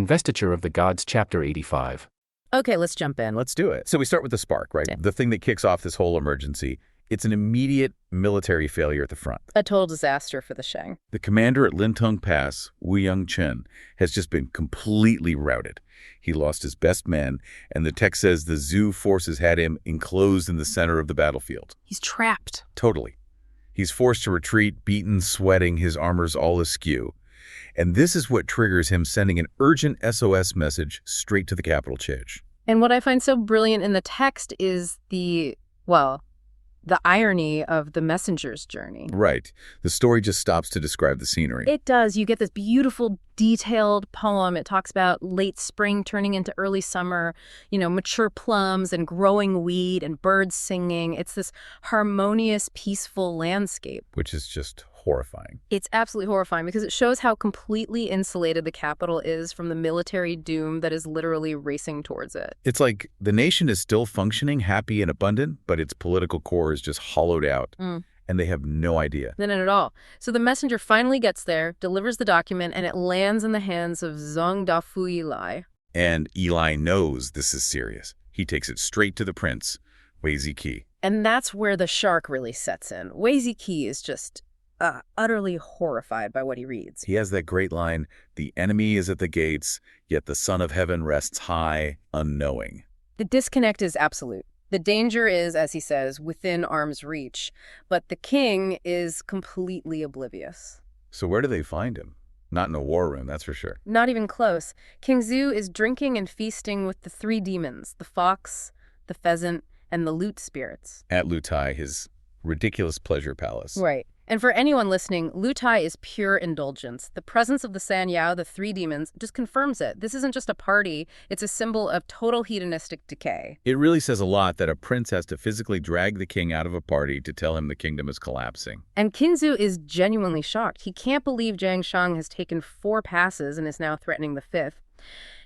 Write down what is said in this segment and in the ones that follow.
Investiture of the Gods, Chapter 85. Okay, let's jump in. Let's do it. So we start with the spark, right? Yeah. The thing that kicks off this whole emergency. It's an immediate military failure at the front. A total disaster for the Shang. The commander at Lintong Pass, Wu Yangchen, has just been completely routed. He lost his best men, and the text says the Zhou forces had him enclosed in the center of the battlefield. He's trapped. Totally. He's forced to retreat, beaten, sweating, his armor's all askew. And this is what triggers him sending an urgent SOS message straight to the capital, Chij. And what I find so brilliant in the text is the irony of the messenger's journey. Right. The story just stops to describe the scenery. It does. You get this beautiful, detailed poem. It talks about late spring turning into early summer, mature plums and growing wheat and birds singing. It's this harmonious, peaceful landscape. Which is just horrifying. It's absolutely horrifying because it shows how completely insulated the capital is from the military doom that is literally racing towards it. It's like the nation is still functioning, happy and abundant, but its political core is just hollowed out, and they have no idea. Not at all. So the messenger finally gets there, delivers the document, and it lands in the hands of Zhang Dafu Eli. And Eli knows this is serious. He takes it straight to the prince, Wei Ziqi. And that's where the shark really sets in. Wei Ziqi is just utterly horrified by what he reads. He has that great line, "The enemy is at the gates, yet the Son of Heaven rests high, unknowing." The disconnect is absolute. The danger is, as he says, within arm's reach, but the king is completely oblivious. So where do they find him? Not in a war room, that's for sure. Not even close. King Zhou is drinking and feasting with the three demons, the fox, the pheasant, and the lute spirits. At Lutai, his ridiculous pleasure palace. Right. And for anyone listening, Lutai is pure indulgence. The presence of the Sanyao, the three demons, just confirms it. This isn't just a party. It's a symbol of total hedonistic decay. It really says a lot that a prince has to physically drag the king out of a party to tell him the kingdom is collapsing. And King Zhou is genuinely shocked. He can't believe Shang has taken 4 passes and is now threatening the 5th.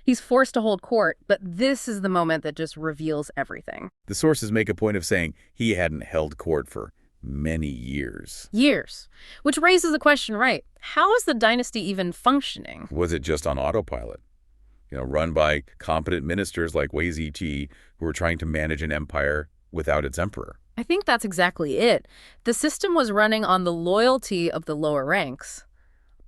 He's forced to hold court, but this is the moment that just reveals everything. The sources make a point of saying he hadn't held court for many years. Which raises the question, right? How is the dynasty even functioning? Was it just on autopilot? Run by competent ministers like Wei Ziqi who were trying to manage an empire without its emperor? I think that's exactly it. The system was running on the loyalty of the lower ranks,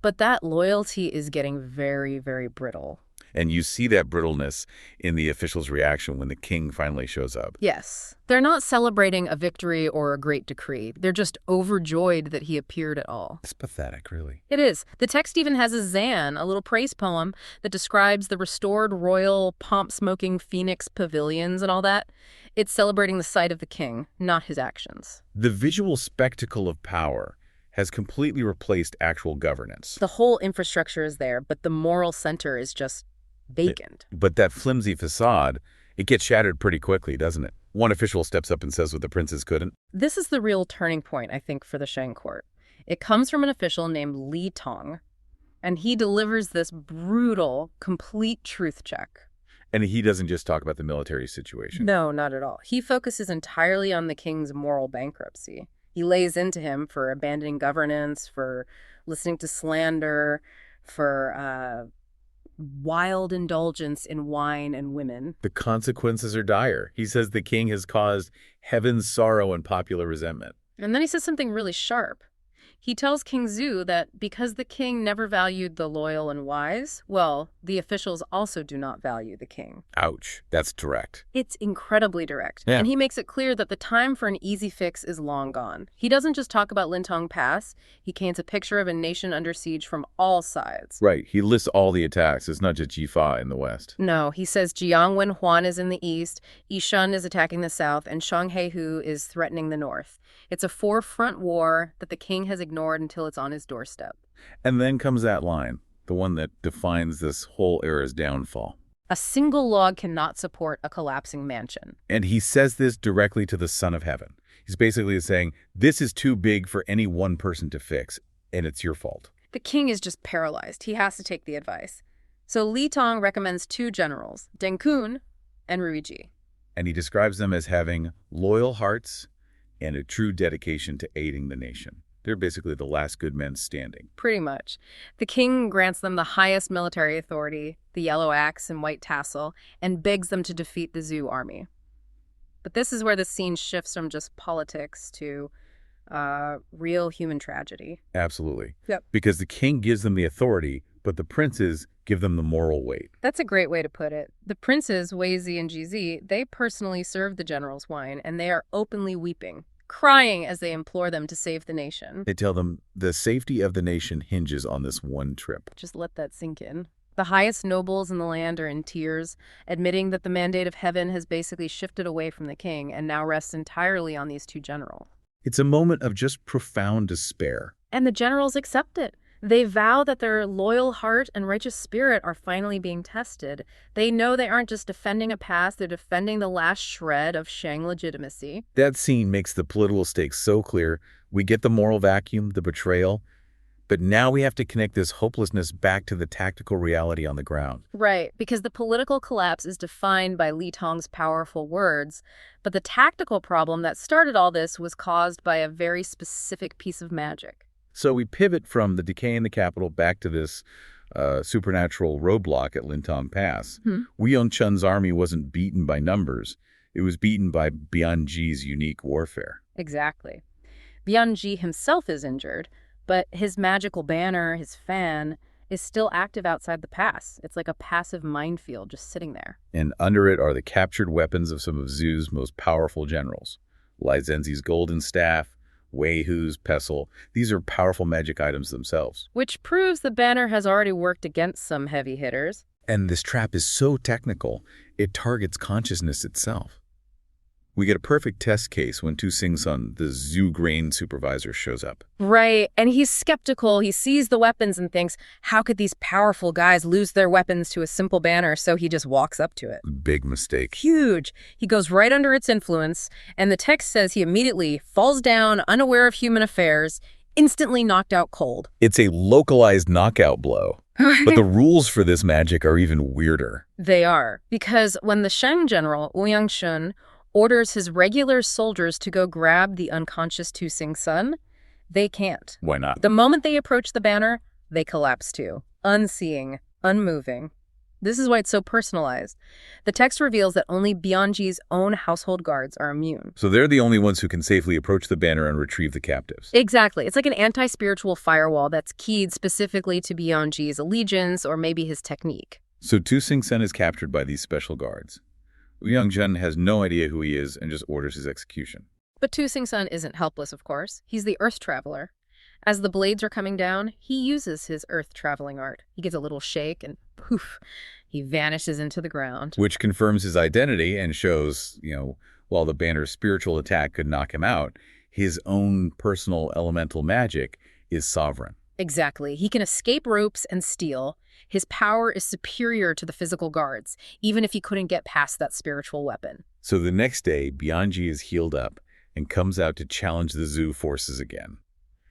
but that loyalty is getting very, very brittle. And you see that brittleness in the officials' reaction when the king finally shows up. Yes. They're not celebrating a victory or a great decree. They're just overjoyed that he appeared at all. It's pathetic, really. It is. The text even has a Zan, a little praise poem that describes the restored royal pomp-smoking phoenix pavilions and all that. It's celebrating the sight of the king, not his actions. The visual spectacle of power has completely replaced actual governance. The whole infrastructure is there, but the moral center is just vacant. But that flimsy facade, it gets shattered pretty quickly, doesn't it? One official steps up and says what the princes couldn't. This is the real turning point, I think, for the Shang court. It comes from an official named Lintong, and he delivers this brutal, complete truth check. And he doesn't just talk about the military situation. No, not at all. He focuses entirely on the king's moral bankruptcy. He lays into him for abandoning governance, for listening to slander, for wild indulgence in wine and women. The consequences are dire. He says the king has caused heaven's sorrow and popular resentment. And then he says something really sharp. He tells King Zhou that because the king never valued the loyal and wise, well, the officials also do not value the king. Ouch. That's direct. It's incredibly direct. Yeah. And he makes it clear that the time for an easy fix is long gone. He doesn't just talk about Lintong Pass. He paints a picture of a nation under siege from all sides. Right. He lists all the attacks. It's not just Jifa in the west. No, he says Jiangwen Huan is in the east, Yishan is attacking the south, and Shanghaihu is threatening the north. It's a 4-front war that the king has ignored until it's on his doorstep. And then comes that line, the one that defines this whole era's downfall. A single log cannot support a collapsing mansion. And he says this directly to the Son of Heaven. He's basically saying, this is too big for any one person to fix, and it's your fault. The king is just paralyzed. He has to take the advice. So Lintong recommends 2 generals, Deng Kun and Ruiji. And he describes them as having loyal hearts and a true dedication to aiding the nation. They're basically the last good men standing. Pretty much. The king grants them the highest military authority, the yellow axe and white tassel, and begs them to defeat the Zhou army. But this is where the scene shifts from just politics to real human tragedy. Absolutely. Yep. Because the king gives them the authority, but the princes give them the moral weight. That's a great way to put it. The princes, Weizi and Jizi, they personally serve the generals wine, and they are openly weeping, crying as they implore them to save the nation. They tell them the safety of the nation hinges on this one trip. Just let that sink in. The highest nobles in the land are in tears, admitting that the mandate of heaven has basically shifted away from the king and now rests entirely on these two generals. It's a moment of just profound despair. And the generals accept it. They vow that their loyal heart and righteous spirit are finally being tested. They know they aren't just defending a past, they're defending the last shred of Shang legitimacy. That scene makes the political stakes so clear. We get the moral vacuum, the betrayal, but now we have to connect this hopelessness back to the tactical reality on the ground. Right, because the political collapse is defined by Lintong's powerful words, but the tactical problem that started all this was caused by a very specific piece of magic. So we pivot from the decay in the capital back to this supernatural roadblock at Lintong Pass. Wu Yongchun's army wasn't beaten by numbers. It was beaten by Bianji's unique warfare. Exactly. Bianji himself is injured, but his magical banner, his fan, is still active outside the pass. It's like a passive minefield just sitting there. And under it are the captured weapons of some of Zhu's most powerful generals. Lai Zhenzi's golden staff, Wei Hu's pestle. These are powerful magic items themselves. Which proves the banner has already worked against some heavy hitters. And this trap is so technical, it targets consciousness itself. We get a perfect test case when Tu Xing-sun, the Zhu grain supervisor, shows up. Right, and he's skeptical. He sees the weapons and thinks, how could these powerful guys lose their weapons to a simple banner? So he just walks up to it. Big mistake. Huge. He goes right under its influence, and the text says he immediately falls down, unaware of human affairs, instantly knocked out cold. It's a localized knockout blow. But the rules for this magic are even weirder. They are, because when the Shang general, Wu Yongchun, orders his regular soldiers to go grab the unconscious Tu Xing-sun, they can't. Why not? The moment they approach the banner, they collapse too, unseeing, unmoving. This is why it's so personalized. The text reveals that only Bianji's own household guards are immune. So they're the only ones who can safely approach the banner and retrieve the captives. Exactly. It's like an anti-spiritual firewall that's keyed specifically to Bianji's allegiance or maybe his technique. So Tu Xing-sun is captured by these special guards. Wu Yongchun has no idea who he is and just orders his execution. But Tu Xing-sun isn't helpless, of course. He's the Earth Traveler. As the blades are coming down, he uses his earth-traveling art. He gives a little shake and poof, he vanishes into the ground. Which confirms his identity and shows, while the banner's spiritual attack could knock him out, his own personal elemental magic is sovereign. Exactly. He can escape ropes and steal. His power is superior to the physical guards, even if he couldn't get past that spiritual weapon. So the next day, Bianji is healed up and comes out to challenge the Zhu forces again.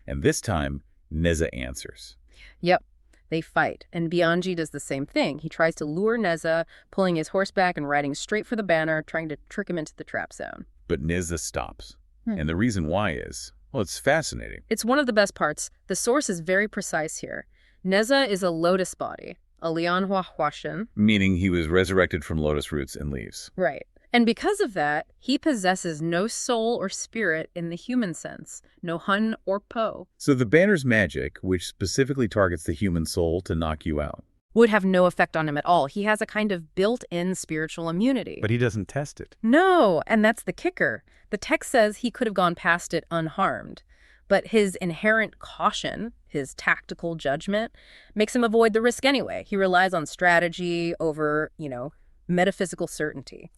And this time, Neza answers. Yep, they fight, and Bianji does the same thing. He tries to lure Neza, pulling his horse back and riding straight for the banner, trying to trick him into the trap zone. But Neza stops. And the reason why is, well, it's fascinating. It's one of the best parts. The source is very precise here. Neza is a lotus body, a Lianhua Huashen. Meaning he was resurrected from lotus roots and leaves. Right. And because of that, he possesses no soul or spirit in the human sense, no hun or po. So the banner's magic, which specifically targets the human soul to knock you out, would have no effect on him at all. He has a kind of built-in spiritual immunity. but he doesn't test it. No, and that's the kicker. The text says he could have gone past it unharmed. But his inherent caution, his tactical judgment, makes him avoid the risk anyway. He relies on strategy over, metaphysical certainty.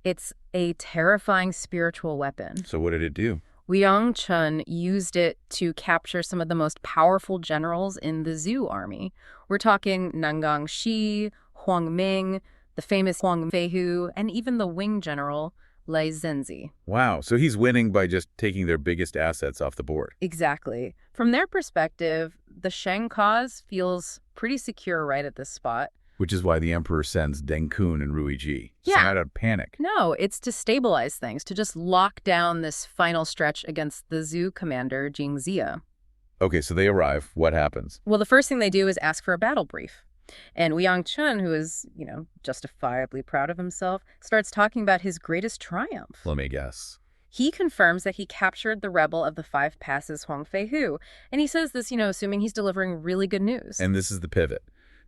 It's a terrifying spiritual weapon. So what did it do? Wu Yongchun used it to capture some of the most powerful generals in the Zhou army. We're talking Nangang Shi, Huang Ming, the famous Huang Feihu, and even the wing general, Lai Zhenzi. Wow, so he's winning by just taking their biggest assets off the board. Exactly. From their perspective, the Shang cause feels pretty secure right at this spot. Which is why the emperor sends Deng Kun and Ruiji. It's Yeah. not out of panic. No, it's to stabilize things, to just lock down this final stretch against the Zhu commander, Jingzia. Okay, so they arrive. What happens? Well, the first thing they do is ask for a battle brief. And Wu Yangchun, who is, justifiably proud of himself, starts talking about his greatest triumph. Let me guess. He confirms that he captured the rebel of the Five Passes, Huang Feihu. And he says this, assuming he's delivering really good news. And this is the pivot.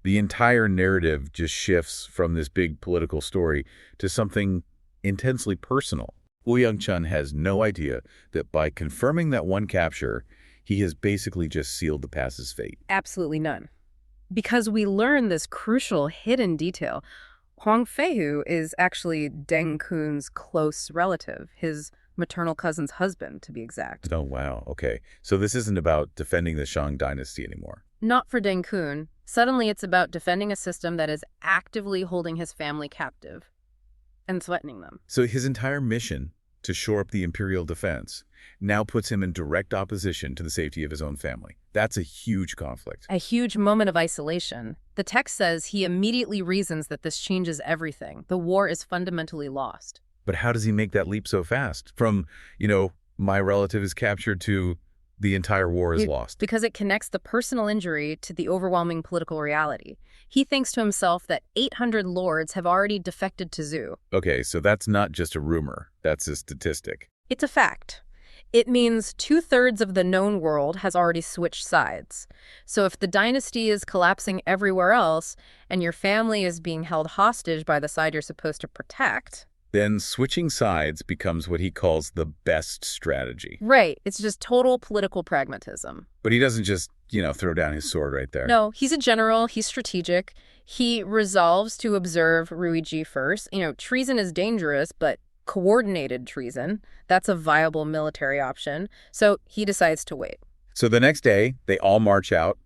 The entire narrative just shifts from this big political story to something intensely personal. Wu Yangchun has no idea that by confirming that one capture, he has basically just sealed the pass's fate. Absolutely none. Because we learn this crucial hidden detail. Huang Feihu is actually Deng Kun's close relative, his maternal cousin's husband, to be exact. Oh, wow. Okay. So this isn't about defending the Shang dynasty anymore. Not for Deng Kun. Suddenly it's about defending a system that is actively holding his family captive and threatening them. So his entire mission to shore up the imperial defense now puts him in direct opposition to the safety of his own family. That's a huge conflict. A huge moment of isolation. The text says he immediately reasons that this changes everything. The war is fundamentally lost. But how does he make that leap so fast? From, my relative is captured to the entire war is lost. Because it connects the personal injury to the overwhelming political reality. He thinks to himself that 800 lords have already defected to Zhu. Okay, so that's not just a rumor. That's a statistic. It's a fact. It means 2/3 of the known world has already switched sides. So if the dynasty is collapsing everywhere else and your family is being held hostage by the side you're supposed to protect... Then switching sides becomes what he calls the best strategy. Right. It's just total political pragmatism. But he doesn't just, throw down his sword right there. No, he's a general. He's strategic. He resolves to observe Ruiji first. Treason is dangerous, but coordinated treason, that's a viable military option. So he decides to wait. So the next day, they all march out.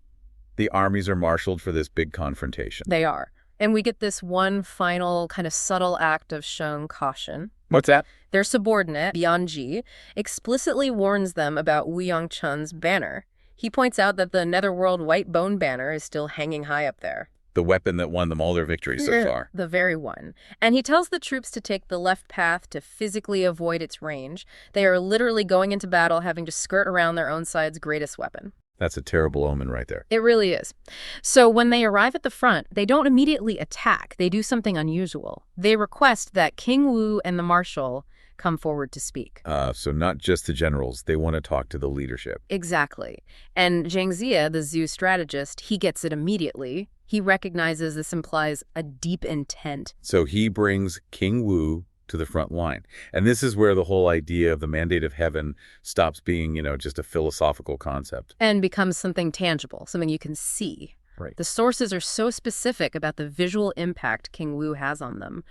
The armies are marshaled for this big confrontation. They are. And we get this one final kind of subtle act of Shang caution. What's that? Their subordinate, Bianji, explicitly warns them about Wu Yangchun's banner. He points out that the Netherworld White Bone banner is still hanging high up there. The weapon that won them all their victories so far. The very one. And he tells the troops to take the left path to physically avoid its range. They are literally going into battle having to skirt around their own side's greatest weapon. That's a terrible omen right there. It really is. So when they arrive at the front, they don't immediately attack. They do something unusual. They request that King Wu and the marshal come forward to speak. So not just the generals. They want to talk to the leadership. Exactly. And Zhang Zia, the Zhu strategist, he gets it immediately. He recognizes this implies a deep intent. So he brings King Wu to the front line. And this is where the whole idea of the mandate of heaven stops being, just a philosophical concept. And becomes something tangible, something you can see. Right. The sources are so specific about the visual impact King Wu has on them.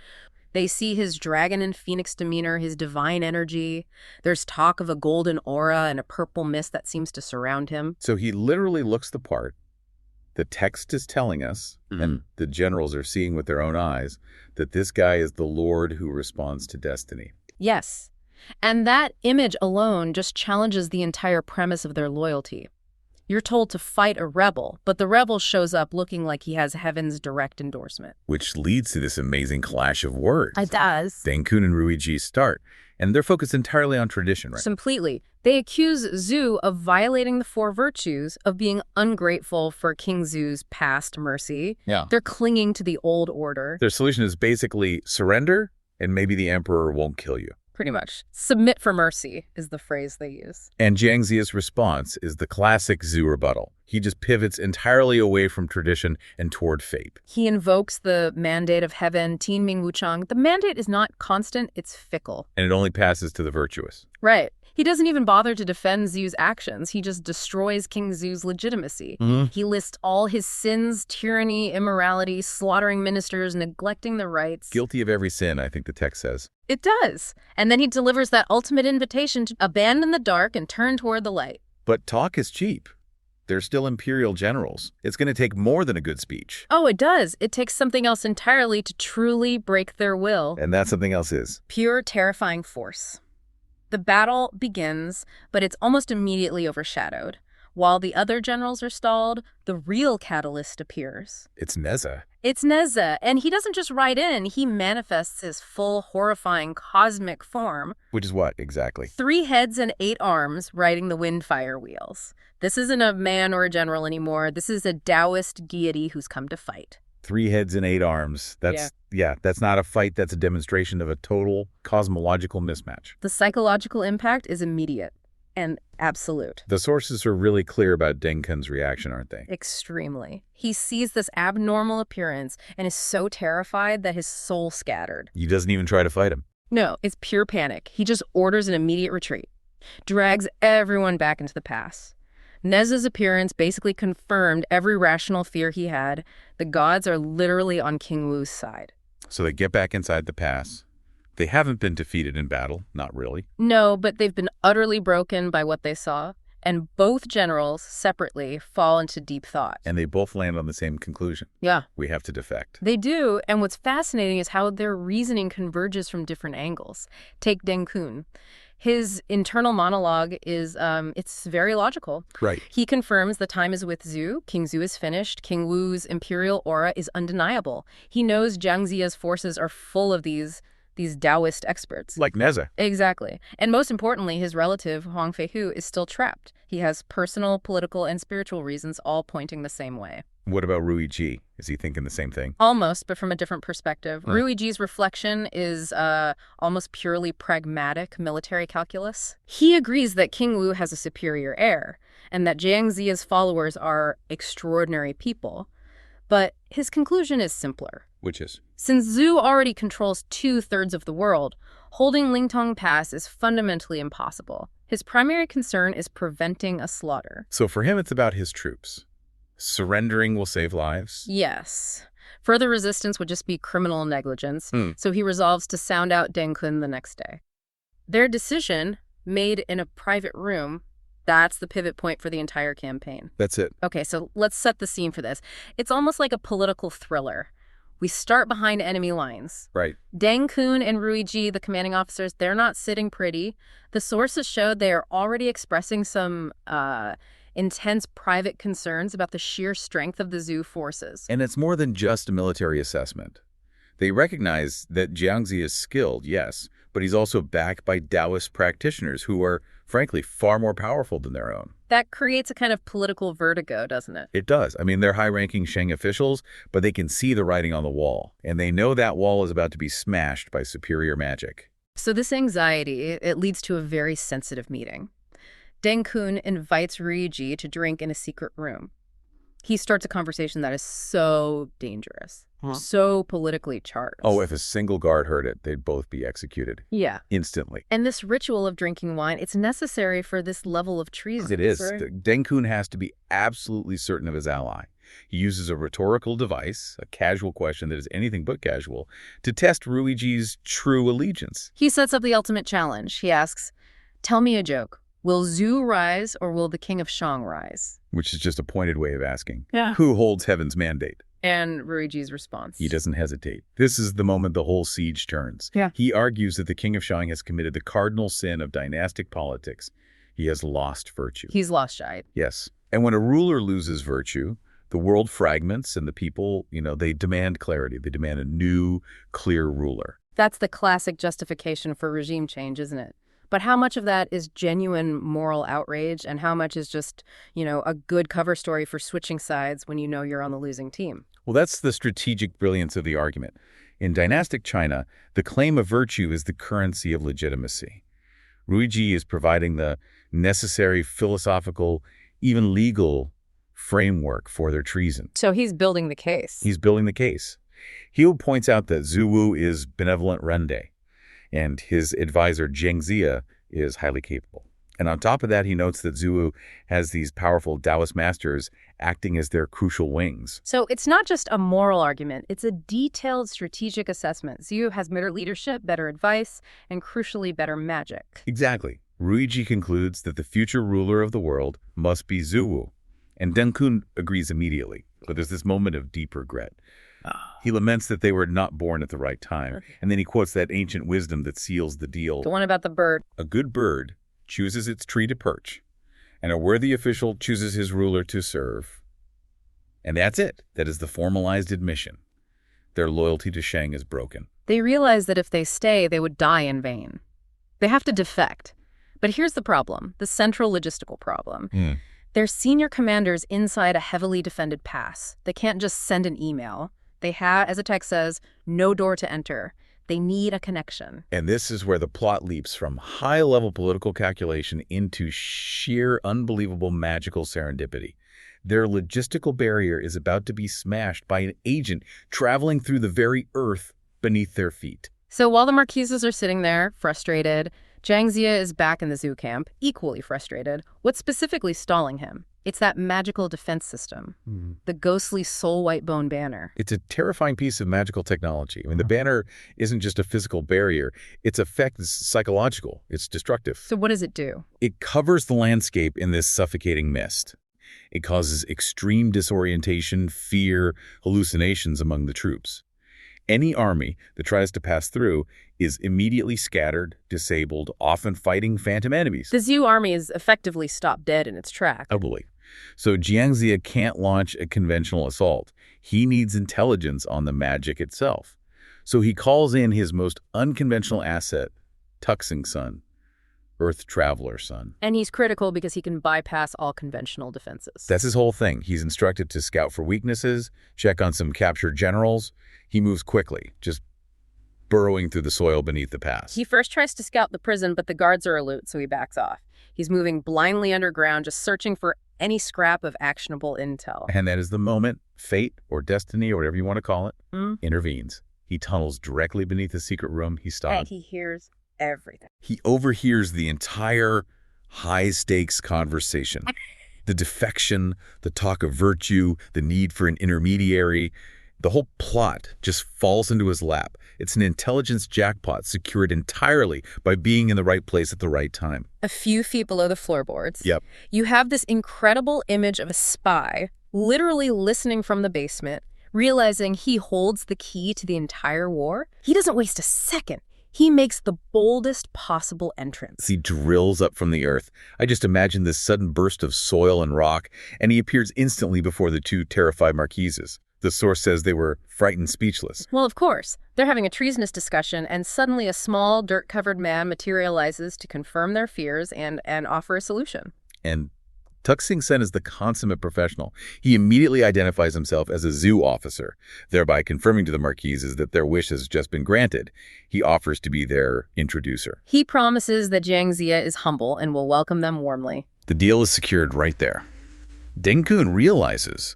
They see his dragon and phoenix demeanor, his divine energy. There's talk of a golden aura and a purple mist that seems to surround him. So he literally looks the part. The text is telling us, and the generals are seeing with their own eyes, that this guy is the Lord who responds to destiny. Yes. And that image alone just challenges the entire premise of their loyalty. You're told to fight a rebel, but the rebel shows up looking like he has heaven's direct endorsement. Which leads to this amazing clash of words. It does. Deng Kun and Ruiji start, and they're focused entirely on tradition, right? Completely. They accuse Zhu of violating the four virtues, of being ungrateful for King Zhu's past mercy. Yeah. They're clinging to the old order. Their solution is basically surrender, and maybe the emperor won't kill you. Pretty much. Submit for mercy is the phrase they use. And Jiang Ziya's response is the classic Zhu rebuttal. He just pivots entirely away from tradition and toward fate. He invokes the mandate of heaven, Tin Ming Wuchang. The mandate is not constant, it's fickle. And it only passes to the virtuous. Right. He doesn't even bother to defend Zhu's actions. He just destroys King Zhu's legitimacy. He lists all his sins, tyranny, immorality, slaughtering ministers, neglecting the rights. Guilty of every sin, I think the text says. It does. And then he delivers that ultimate invitation to abandon the dark and turn toward the light. But talk is cheap. They're still imperial generals. It's going to take more than a good speech. Oh, it does. It takes something else entirely to truly break their will. And that something else is? Pure, terrifying force. The battle begins, but it's almost immediately overshadowed. While the other generals are stalled, the real catalyst appears. It's Neza. It's Neza, and he doesn't just ride in, he manifests his full, horrifying, cosmic form. Which is what, exactly? 3 heads and 8 arms riding the windfire wheels. This isn't a man or a general anymore. This is a Taoist deity who's come to fight. 3 heads and 8 arms. That's not a fight. That's a demonstration of a total cosmological mismatch. The psychological impact is immediate and absolute. The sources are really clear about Deng Kun's reaction, aren't they? Extremely. He sees this abnormal appearance and is so terrified that his soul scattered. He doesn't even try to fight him. No, it's pure panic. He just orders an immediate retreat, drags everyone back into the pass. Neza's appearance basically confirmed every rational fear he had. The gods are literally on King Wu's side. So they get back inside the pass. They haven't been defeated in battle, not really. No, but they've been utterly broken by what they saw, and both generals, separately, fall into deep thought. And they both land on the same conclusion. Yeah. We have to defect. They do, and what's fascinating is how their reasoning converges from different angles. Take Deng Kun. His internal monologue is, it's very logical. Right. He confirms the time is with Zhu. King Zhu is finished. King Wu's imperial aura is undeniable. He knows Jiang Ziya's forces are full of these Taoist experts. Like Neza. Exactly. And most importantly, his relative, Huang Feihu, is still trapped. He has personal, political, and spiritual reasons all pointing the same way. What about Rui Ji? Is he thinking the same thing? Almost, but from a different perspective. Rui Ji's reflection is almost purely pragmatic military calculus. He agrees that King Wu has a superior heir, and that Jiang Ziya's followers are extraordinary people. But his conclusion is simpler. Which is? Since Zhu already controls 2/3 of the world, holding Lintong Pass is fundamentally impossible. His primary concern is preventing a slaughter. So for him, it's about his troops. Surrendering will save lives? Yes. Further resistance would just be criminal negligence, so he resolves to sound out Deng Kun the next day. Their decision, made in a private room, that's the pivot point for the entire campaign. That's it. Okay, so let's set the scene for this. It's almost like a political thriller. We start behind enemy lines. Right. Deng Kun and Rui Ji, the commanding officers, they're not sitting pretty. The sources show they are already expressing some intense private concerns about the sheer strength of the Zhu forces. And it's more than just a military assessment. They recognize that Jiangzi is skilled, yes, but he's also backed by Taoist practitioners who are, frankly, far more powerful than their own. That creates a kind of political vertigo, doesn't it? It does. I mean, they're high-ranking Shang officials, but they can see the writing on the wall, and they know that wall is about to be smashed by superior magic. So this anxiety, it leads to a very sensitive meeting. Deng Kun invites Rui Ji to drink in a secret room. He starts a conversation that is so dangerous, so politically charged. Oh, if a single guard heard it, they'd both be executed. Yeah. Instantly. And this ritual of drinking wine, it's necessary for this level of treason. It is. Right? Deng Kun has to be absolutely certain of his ally. He uses a rhetorical device, a casual question that is anything but casual, to test Rui Ji's true allegiance. He sets up the ultimate challenge. He asks, tell me a joke. Will Zhu rise or will the king of Shang rise? Which is just a pointed way of asking. Yeah. Who holds heaven's mandate? And Rui Ji's response. He doesn't hesitate. This is the moment the whole siege turns. Yeah. He argues that the king of Shang has committed the cardinal sin of dynastic politics. He has lost virtue. He's lost Shai. Yes. And when a ruler loses virtue, the world fragments and the people, they demand clarity. They demand a new, clear ruler. That's the classic justification for regime change, isn't it? But how much of that is genuine moral outrage and how much is just, a good cover story for switching sides when you know you're on the losing team? Well, that's the strategic brilliance of the argument. In dynastic China, the claim of virtue is the currency of legitimacy. Rui Ji is providing the necessary philosophical, even legal framework for their treason. So he's building the case. He's building the case. He points out that Zhu Wu is benevolent rende, and his advisor Jiang Ziya is highly capable. And on top of that, he notes that Zhu Wu has these powerful Taoist masters acting as their crucial wings. So it's not just a moral argument, it's a detailed strategic assessment. Zhu has better leadership, better advice, and crucially better magic. Exactly. Rui Ji concludes that the future ruler of the world must be Zhu Wu. And Deng Kun agrees immediately, but there's this moment of deep regret. He laments that they were not born at the right time, and then he quotes that ancient wisdom that seals the deal. The one about the bird. A good bird chooses its tree to perch, and a worthy official chooses his ruler to serve. And that's it. That is the formalized admission. Their loyalty to Shang is broken. They realize that if they stay, they would die in vain. They have to defect. But here's the problem, the central logistical problem. They're senior commanders inside a heavily defended pass. They can't just send an email. They have, as the text says, no door to enter. They need a connection. And this is where the plot leaps from high-level political calculation into sheer, unbelievable, magical serendipity. Their logistical barrier is about to be smashed by an agent traveling through the very earth beneath their feet. So while the Marquises are sitting there, frustrated, Zhang Jie is back in the zoo camp, equally frustrated. What's specifically stalling him? It's that magical defense system, the ghostly soul white bone banner. It's a terrifying piece of magical technology. I mean, the banner isn't just a physical barrier. Its effect is psychological. It's destructive. So what does it do? It covers the landscape in this suffocating mist. It causes extreme disorientation, fear, hallucinations among the troops. Any army that tries to pass through is immediately scattered, disabled, often fighting phantom enemies. The Zhu army is effectively stopped dead in its track. Totally. So Jiangxia can't launch a conventional assault. He needs intelligence on the magic itself. So he calls in his most unconventional asset, Tuxing Sun, Earth Traveler Sun. And he's critical because he can bypass all conventional defenses. That's his whole thing. He's instructed to scout for weaknesses, check on some captured generals. He moves quickly, just burrowing through the soil beneath the pass. He first tries to scout the prison, but the guards are alert, so he backs off. He's moving blindly underground, just searching for any scrap of actionable intel. And that is the moment fate or destiny or whatever you want to call it intervenes. He tunnels directly beneath the secret room. He stops. And he hears everything. He overhears the entire high-stakes conversation. The defection, the talk of virtue, the need for an intermediary. The whole plot just falls into his lap. It's an intelligence jackpot secured entirely by being in the right place at the right time. A few feet below the floorboards, Yep. you have this incredible image of a spy literally listening from the basement, realizing he holds the key to the entire war. He doesn't waste a second. He makes the boldest possible entrance. He drills up from the earth. I just imagine this sudden burst of soil and rock, and he appears instantly before the two terrified Marquises. The source says they were frightened speechless. Well, of course. They're having a treasonous discussion, and suddenly a small, dirt-covered man materializes to confirm their fears and offer a solution. And Tuxing Sen is the consummate professional. He immediately identifies himself as a zoo officer, thereby confirming to the Marquises that their wish has just been granted. He offers to be their introducer. He promises that Zhang Jie is humble and will welcome them warmly. The deal is secured right there. Deng Kun realizes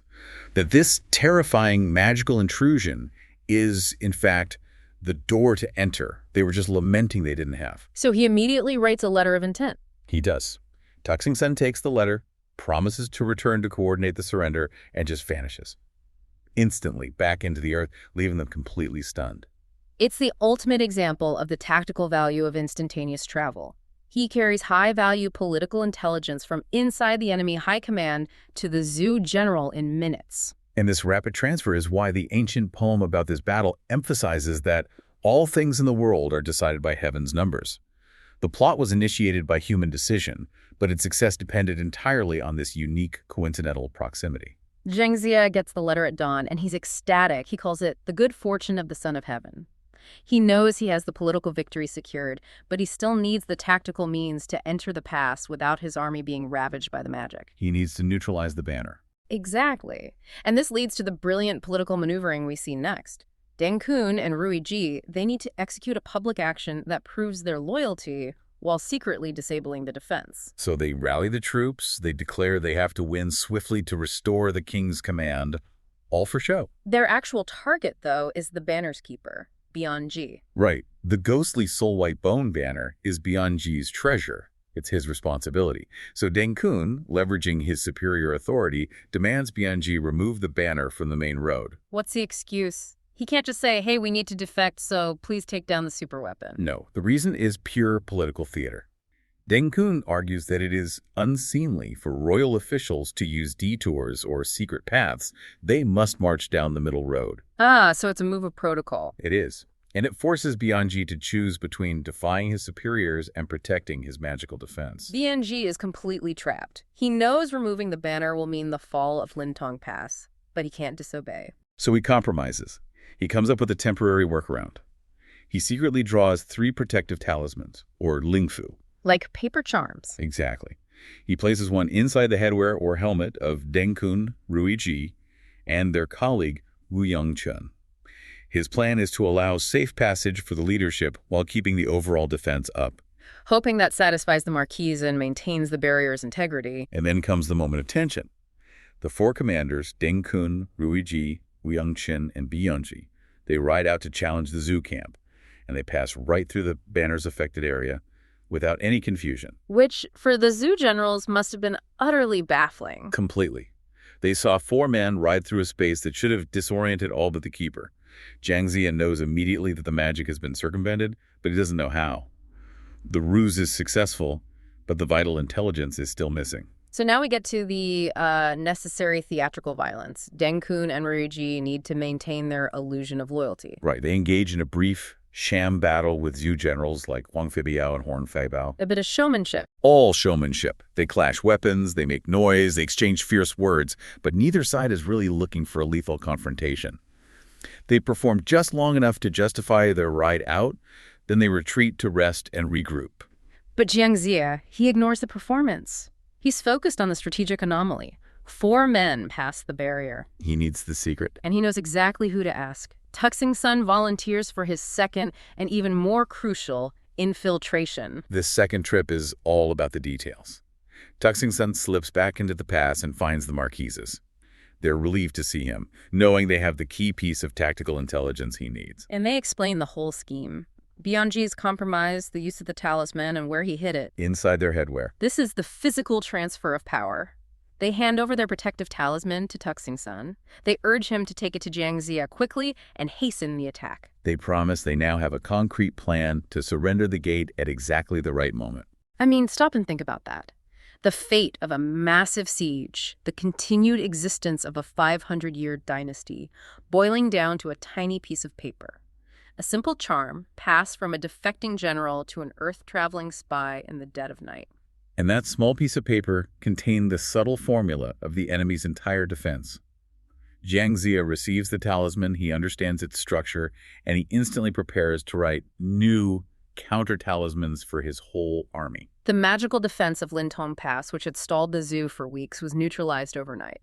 that this terrifying magical intrusion is, in fact, the door to enter. They were just lamenting they didn't have. So he immediately writes a letter of intent. He does. Tuxing Sen takes the letter, promises to return to coordinate the surrender, and just vanishes. Instantly back into the earth, leaving them completely stunned. It's the ultimate example of the tactical value of instantaneous travel. He carries high-value political intelligence from inside the enemy high command to the zoo general in minutes. And this rapid transfer is why the ancient poem about this battle emphasizes that all things in the world are decided by heaven's numbers. The plot was initiated by human decision, but its success depended entirely on this unique coincidental proximity. Zhang Jie gets the letter at dawn, and he's ecstatic. He calls it the good fortune of the Son of Heaven. He knows he has the political victory secured, but he still needs the tactical means to enter the pass without his army being ravaged by the magic. He needs to neutralize the banner. Exactly. And this leads to the brilliant political maneuvering we see next. Deng Kun and Rui Ji, they need to execute a public action that proves their loyalty while secretly disabling the defense. So they rally the troops, they declare they have to win swiftly to restore the king's command, all for show. Their actual target, though, is the banner's keeper, Bianji. Right. The ghostly soul white bone banner is Bianji's treasure. It's his responsibility. So Deng Kun, leveraging his superior authority, demands Bianji remove the banner from the main road. What's the excuse? He can't just say, hey, we need to defect, so please take down the superweapon. No, the reason is pure political theater. Deng Kun argues that it is unseemly for royal officials to use detours or secret paths. They must march down the middle road. Ah, so it's a move of protocol. It is. And it forces Bianji to choose between defying his superiors and protecting his magical defense. BNG is completely trapped. He knows removing the banner will mean the fall of Lintong Pass, but he can't disobey. So he compromises. He comes up with a temporary workaround. He secretly draws 3 protective talismans, or lingfu. Like paper charms. Exactly. He places one inside the headwear or helmet of Dengkun Ruiji and their colleague Wu Yongchun. His plan is to allow safe passage for the leadership while keeping the overall defense up. Hoping that satisfies the Marquise and maintains the barrier's integrity. And then comes the moment of tension. The 4 commanders, Dengkun, Ruiji, Wu Yongchun, and Bianji, they ride out to challenge the Zhu camp, and they pass right through the banner's affected area without any confusion. Which, for the Zhu generals, must have been utterly baffling. Completely. They saw 4 men ride through a space that should have disoriented all but the keeper. Jiang Ziya knows immediately that the magic has been circumvented, but he doesn't know how. The ruse is successful, but the vital intelligence is still missing. So now we get to the necessary theatrical violence. Dengkun and Ruiji need to maintain their illusion of loyalty. Right. They engage in a brief sham battle with Zhu generals like Huang Fibiao and Horn Feibao. A bit of showmanship. All showmanship. They clash weapons, they make noise, they exchange fierce words, but neither side is really looking for a lethal confrontation. They perform just long enough to justify their ride out, then they retreat to rest and regroup. But Jiang Ziya, he ignores the performance. He's focused on the strategic anomaly. 4 men pass the barrier. He needs the secret. And he knows exactly who to ask. Tuxing Sun volunteers for his second and even more crucial infiltration. This second trip is all about the details. Tuxing Sun slips back into the pass and finds the Marquises. They're relieved to see him, knowing they have the key piece of tactical intelligence he needs. And they explain the whole scheme. Bianji's compromise, the use of the talisman, and where he hid it. Inside their headwear. This is the physical transfer of power. They hand over their protective talisman to Tuxing Sun. They urge him to take it to Jiang Ziya quickly and hasten the attack. They promise they now have a concrete plan to surrender the gate at exactly the right moment. I mean, stop and think about that. The fate of a massive siege, the continued existence of a 500-year dynasty, boiling down to a tiny piece of paper. A simple charm passed from a defecting general to an earth-traveling spy in the dead of night. And that small piece of paper contained the subtle formula of the enemy's entire defense. Jiang Ziya receives the talisman, he understands its structure, and he instantly prepares to write new counter-talismans for his whole army. The magical defense of Lintong Pass, which had stalled the Zhu for weeks, was neutralized overnight.